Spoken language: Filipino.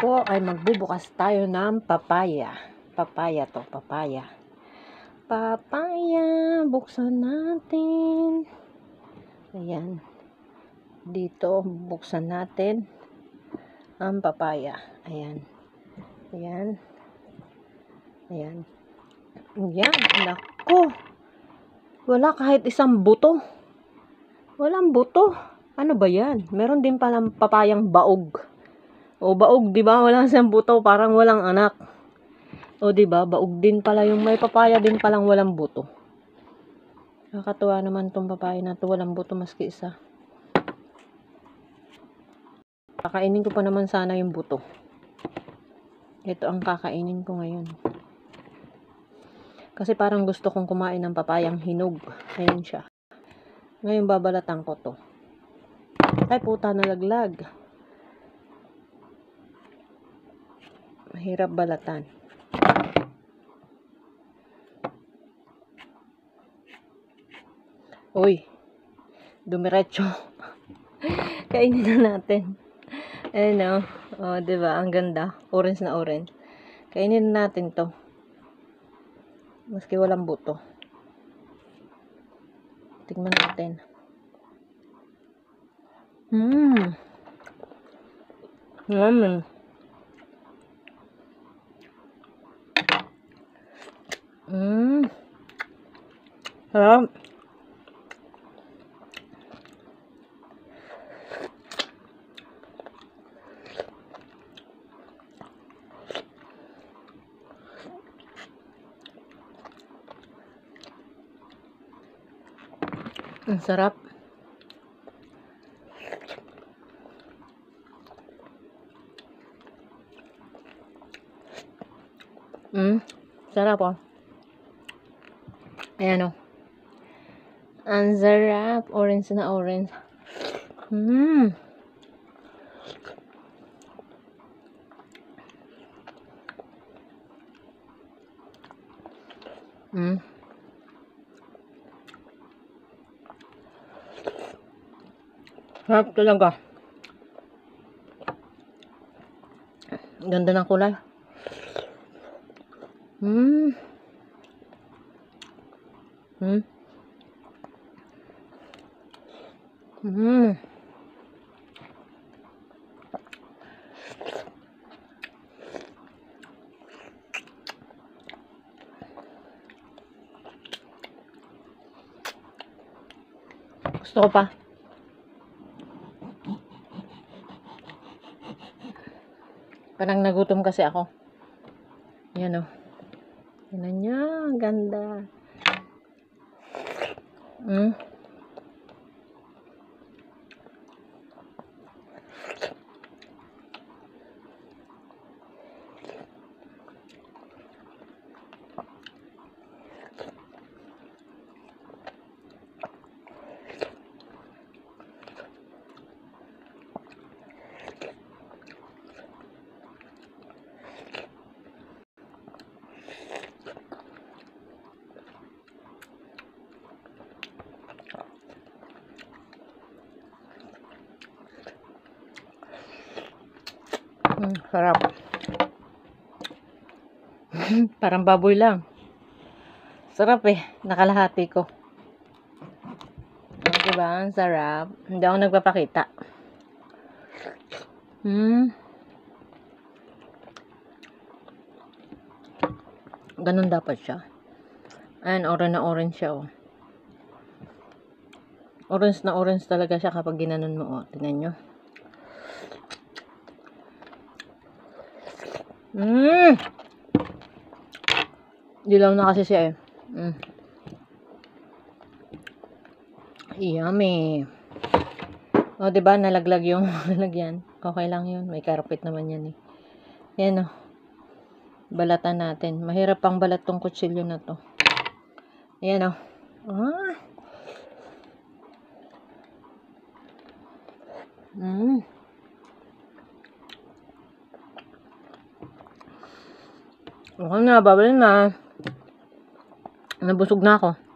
po ay magbubukas tayo ng papaya. Papaya to, papaya. Papaya, buksan natin. Ayan. Dito, buksan natin ang papaya. Ayan. Ayan. Ayan. Ayan. Naku. Wala kahit isang buto. Walang buto. Ano ba yan? Meron din palang papayang baog. O baog, di ba? Walang isang buto, parang walang anak. O di ba? Baog din pala yung may papaya din palang walang buto. Nakakatuwa naman tong papaya na to, walang buto maski isa. Kakainin ko pa naman sana yung buto. Ito ang kakainin ko ngayon. Kasi parang gusto kong kumain ng papayang hinog. Ayan siya. Ngayon babalatan ko to. Ay puta, nalaglag. Mahirap balatan. Uy, dumiretso. Kainin na natin. Ayan o. O, diba? Ang ganda. Orange na orange. Kainin na natin to. Maski walang buto. Tingnan natin. Yummy. Sarap. Ang sarap. Sarap oh. Ayan oh. Ang sarap. Orange na orange. Sarap talaga. Ganda ng kulay. Gusto ko pa. Parang nagutom kasi ako. Yan o. Yan niya. Ang ganda. Sarap. Parang baboy lang. Sarap eh. Nakalahati ko. Diba? Ang sarap. Hindi ako nagpapakita. Ganun dapat siya. Ayan, orange na orange siya oh. Orange na orange talaga siya kapag ginanon mo oh. Tingnan nyo. Dilaw na kasi siya eh. Yummy. O, diba? Nalaglag yung lalagyan. Okay lang yun. May carpet naman yan eh. Yan o. Balatan natin. Mahirap pang balat tong kutsilyo na to. Yan o. Okay na. Babal na. Nabusog na ako.